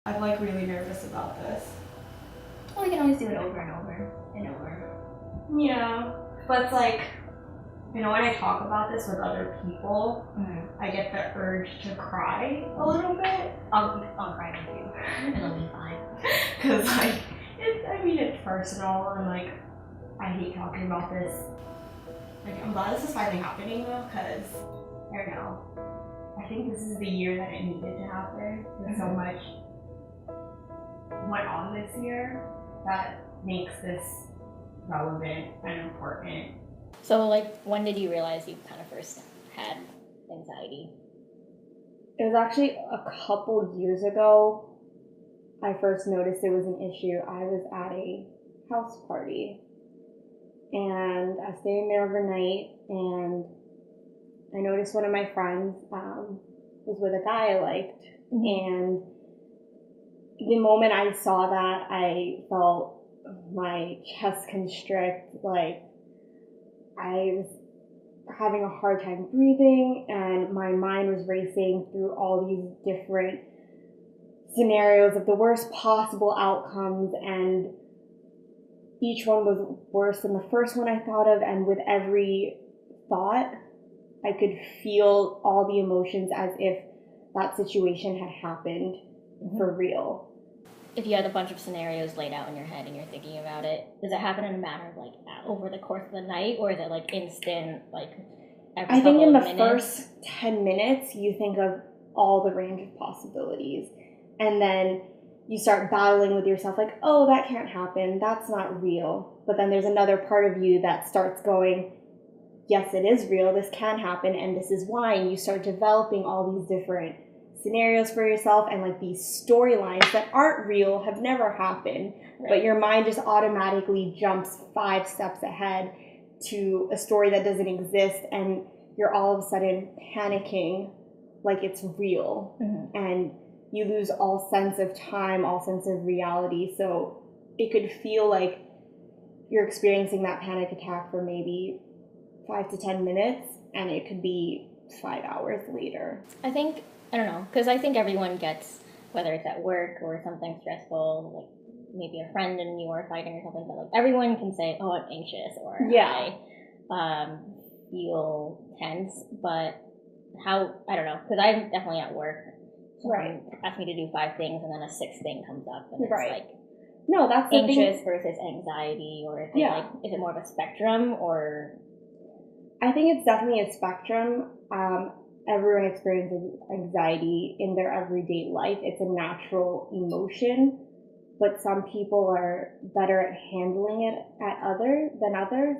I'm like really nervous about this. Well, we can always do it over and over and over. Yeah, but it's like, you know, when I talk about this with other people, I get the urge to cry a little bit. I'll cry with you. It'll be fine. Cause like, it's personal and like, I hate talking about this. Like, I'm glad this is finally happening though, cause I don't know. I think this is the year that it needed to happen. There's so much went on this year that makes this relevant and important. So, like, when did you realize you kind of first had anxiety? It was actually a couple years ago I first noticed it was an issue. I was at a house party and I was staying there overnight, and I noticed one of my friends was with a guy I liked. And the moment I saw that, I felt my chest constrict, like I was having a hard time breathing, and my mind was racing through all these different scenarios of the worst possible outcomes, and each one was worse than the first one I thought of, and with every thought, I could feel all the emotions as if that situation had happened for real. If you had a bunch of scenarios laid out in your head and you're thinking about it, does it happen in a matter of like over the course of the night, or is it like instant, like every I think in the minutes? first 10 minutes, you think of all the range of possibilities. And then you start battling with yourself like, oh, that can't happen. That's not real. But then there's another part of you that starts going, yes, it is real. This can happen. And this is why. And you start developing all these different scenarios for yourself, and like these storylines that aren't real, have never happened. Right. But your mind just automatically jumps 5 steps ahead to a story that doesn't exist. And you're all of a sudden panicking like it's real. And you lose all sense of time, all sense of reality. So it could feel like you're experiencing that panic attack for maybe 5 to 10 minutes, and it could be 5 hours later. I don't know, because I think everyone gets, whether it's at work or something stressful, like maybe a friend and you are fighting or something, but like everyone can say, oh, I'm anxious, or I feel tense, but I don't know, because I'm definitely at work. Someone asked me to do 5 things, and then a 6th thing comes up, and it's like, no, that's anxious versus anxiety, or is it like, is it more of a spectrum, or? I think it's definitely a spectrum. Everyone experiences anxiety in their everyday life. It's a natural emotion, but some people are better at handling it than others.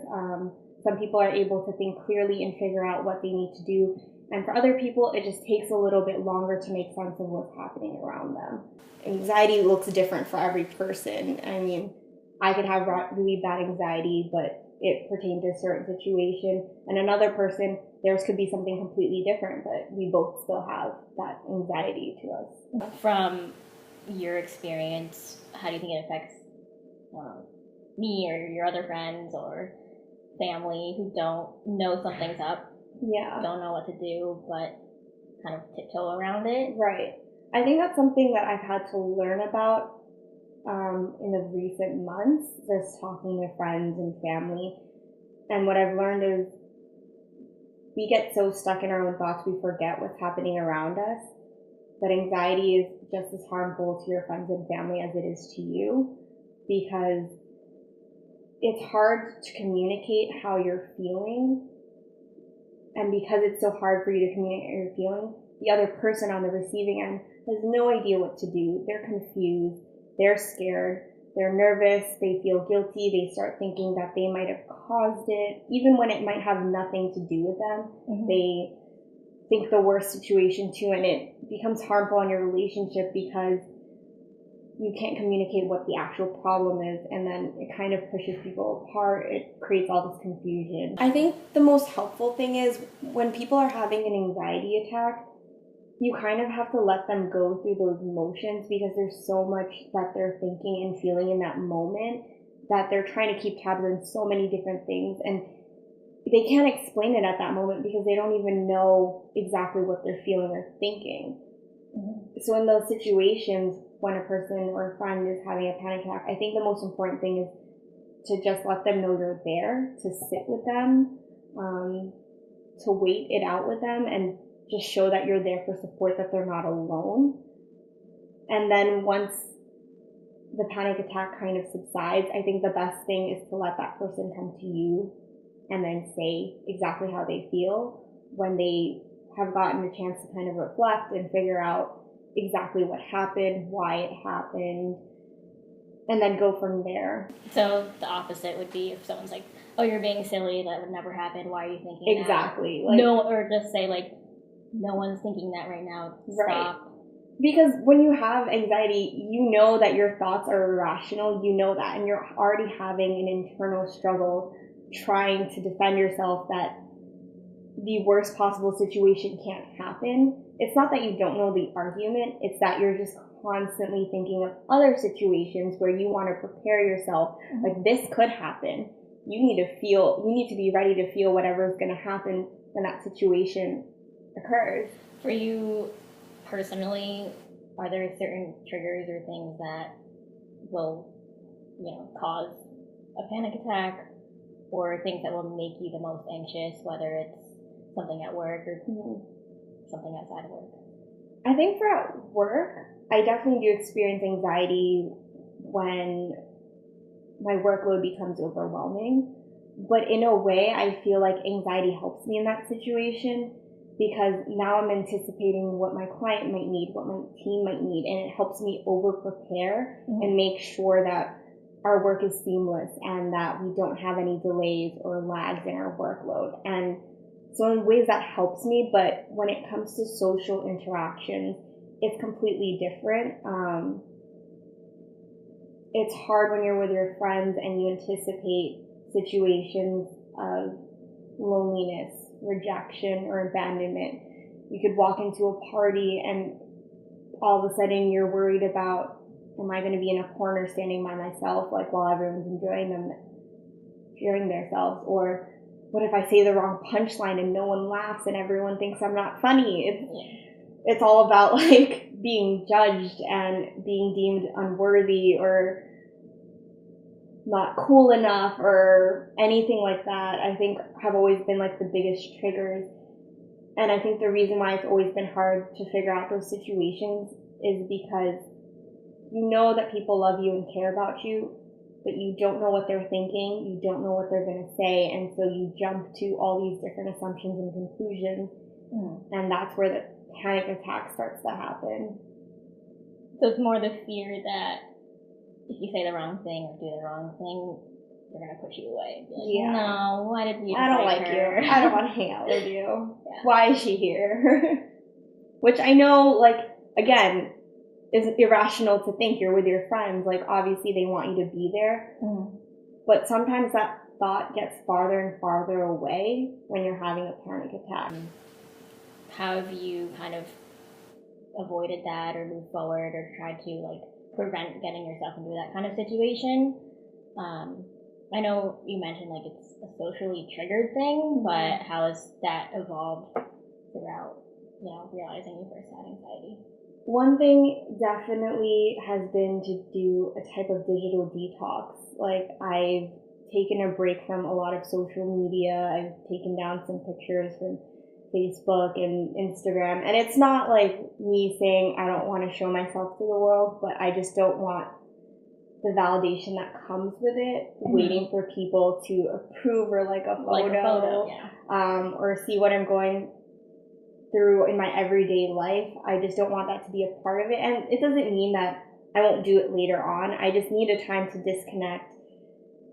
Some people are able to think clearly and figure out what they need to do. And for other people, it just takes a little bit longer to make sense of what's happening around them. Anxiety looks different for every person. I mean, I could have really bad anxiety, but it pertained to a certain situation. And another person, theirs could be something completely different, but we both still have that anxiety to us. From your experience, how do you think it affects me or your other friends or family who don't know something's up? Don't know what to do, but kind of tiptoe around it? Right. I think that's something that I've had to learn about in the recent months, just talking to friends and family. And what I've learned is we get so stuck in our own thoughts, we forget what's happening around us. But anxiety is just as harmful to your friends and family as it is to you, because it's hard to communicate how you're feeling. And because it's so hard for you to communicate how you're feeling, the other person on the receiving end has no idea what to do. They're confused. They're scared. They're nervous. They feel guilty. They start thinking that they might have caused it, even when it might have nothing to do with them. They think the worst situation too, and it becomes harmful in your relationship because you can't communicate what the actual problem is, and then it kind of pushes people apart. It creates all this confusion. I think the most helpful thing is when people are having an anxiety attack, you kind of have to let them go through those emotions, because there's so much that they're thinking and feeling in that moment that they're trying to keep tabs on so many different things, and they can't explain it at that moment because they don't even know exactly what they're feeling or thinking. So in those situations, when a person or a friend is having a panic attack, I think the most important thing is to just let them know you're there, to sit with them, to wait it out with them, and just show that you're there for support, that they're not alone. And then once the panic attack kind of subsides, I think the best thing is to let that person come to you and then say exactly how they feel when they have gotten a chance to kind of reflect and figure out exactly what happened, why it happened, and then go from there. So the opposite would be if someone's like, oh, you're being silly, that would never happen, why are you thinking Exactly. that? No, or just say like, no one's thinking that right now, stop. Right. Because when you have anxiety, you know that your thoughts are irrational, you know that, and you're already having an internal struggle trying to defend yourself that the worst possible situation can't happen. It's not that you don't know the argument, it's that you're just constantly thinking of other situations where you want to prepare yourself, like this could happen. You need to be ready to feel whatever is going to happen when that situation occurs. For you personally, are there certain triggers or things that will, cause a panic attack, or things that will make you the most anxious, whether it's something at work or something outside of work? I think for at work, I definitely do experience anxiety when my workload becomes overwhelming. But in a way, I feel like anxiety helps me in that situation, because now I'm anticipating what my client might need, what my team might need, and it helps me over-prepare and make sure that our work is seamless and that we don't have any delays or lags in our workload. And so in ways that helps me, but when it comes to social interactions, it's completely different. It's hard when you're with your friends and you anticipate situations of loneliness, rejection, or abandonment. You could walk into a party and all of a sudden you're worried about, am I going to be in a corner standing by myself, like while everyone's enjoying themselves? Or what if I say the wrong punchline and no one laughs and everyone thinks I'm not funny? It's all about like being judged and being deemed unworthy or not cool enough or anything like that. I think have always been like the biggest triggers. And I think the reason why it's always been hard to figure out those situations is because you know that people love you and care about you, but you don't know what they're thinking, you don't know what they're going to say, and so you jump to all these different assumptions and conclusions, and that's where the panic attack starts to happen. So it's more the fear that if you say the wrong thing or do the wrong thing, they're going to push you away. Like, no, why did you I don't like her? you. I don't want to hang out with you. Why is she here? Which I know, like, again, is irrational to think. You're with your friends. Like, obviously they want you to be there. But sometimes that thought gets farther and farther away when you're having a panic attack. How have you kind of avoided that or moved forward or tried to, like, prevent getting yourself into that kind of situation? I know you mentioned like it's a socially triggered thing, but how has that evolved throughout, realizing you first had anxiety? One thing definitely has been to do a type of digital detox. Like, I've taken a break from a lot of social media. I've taken down some pictures from Facebook and Instagram. And it's not like me saying I don't want to show myself to the world, but I just don't want the validation that comes with it, waiting for people to approve or like a photo, or see what I'm going through in my everyday life. I just don't want that to be a part of it. And it doesn't mean that I won't do it later on. I just need a time to disconnect,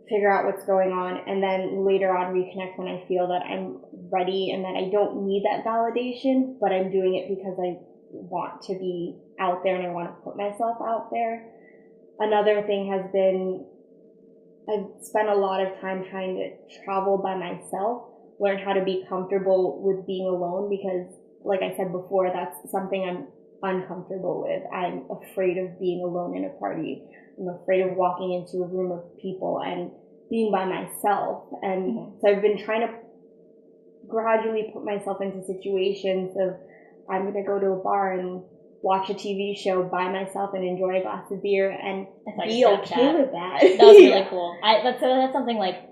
figure out what's going on, and then later on reconnect when I feel that I'm ready and that I don't need that validation, but I'm doing it because I want to be out there and I want to put myself out there. Another thing has been, I've spent a lot of time trying to travel by myself, learn how to be comfortable with being alone, because like I said before, that's something I'm uncomfortable with. I'm afraid of being alone in a party. I'm afraid of walking into a room of people and being by myself. And so I've been trying to gradually put myself into situations of, I'm going to go to a bar and watch a TV show by myself and enjoy a glass of beer and like be okay with that. That was really cool. That's something like,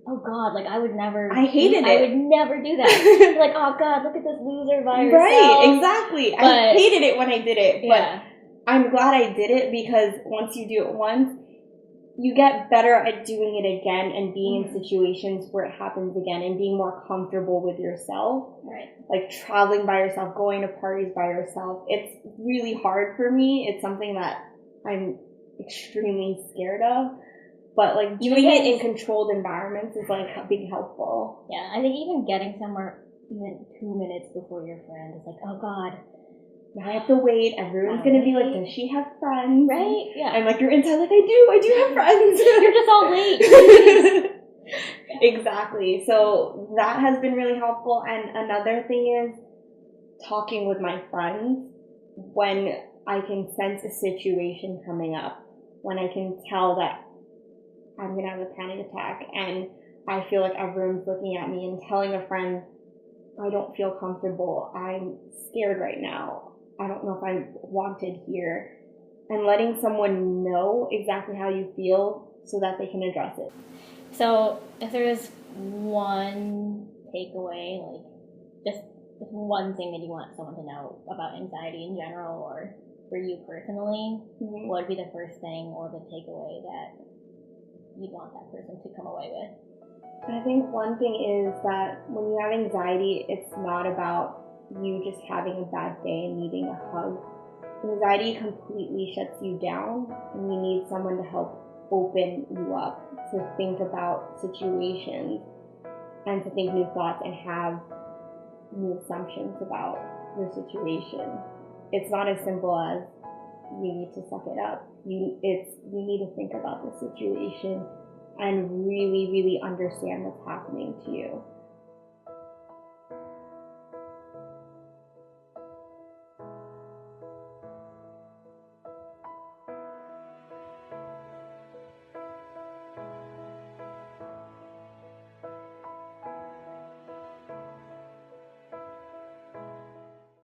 oh God, like I would never. I hated it. I would never do that. Like, oh God, look at this loser by herself. Right, exactly. I hated it when I did it, but yeah. I'm glad I did it because once you do it once, you get better at doing it again and being in situations where it happens again and being more comfortable with yourself. Right. Like traveling by yourself, going to parties by yourself. It's really hard for me. It's something that I'm extremely scared of. But like doing it in controlled environments is like being helpful. Yeah, I think even getting somewhere even 2 minutes before your friend is like, oh God. Now I have to wait. Everyone's going to be like, does she have friends? Right? Yeah. I'm like, you're inside like, I do have friends. You're just all late. Exactly. So that has been really helpful. And another thing is talking with my friends when I can sense a situation coming up, when I can tell that I'm going to have a panic attack and I feel like everyone's looking at me, and telling a friend, I don't feel comfortable. I'm scared right now. I don't know if I'm wanted here. And letting someone know exactly how you feel so that they can address it. So if there was one takeaway, like just one thing that you want someone to know about anxiety in general or for you personally, what would be the first thing or the takeaway that you'd want that person to come away with? I think one thing is that when you have anxiety, it's not about you just having a bad day and needing a hug. Anxiety completely shuts you down, and you need someone to help open you up, to think about situations and to think new thoughts and have new assumptions about your situation. It's not as simple as you need to suck it up. You need to think about the situation and really, really understand what's happening to you.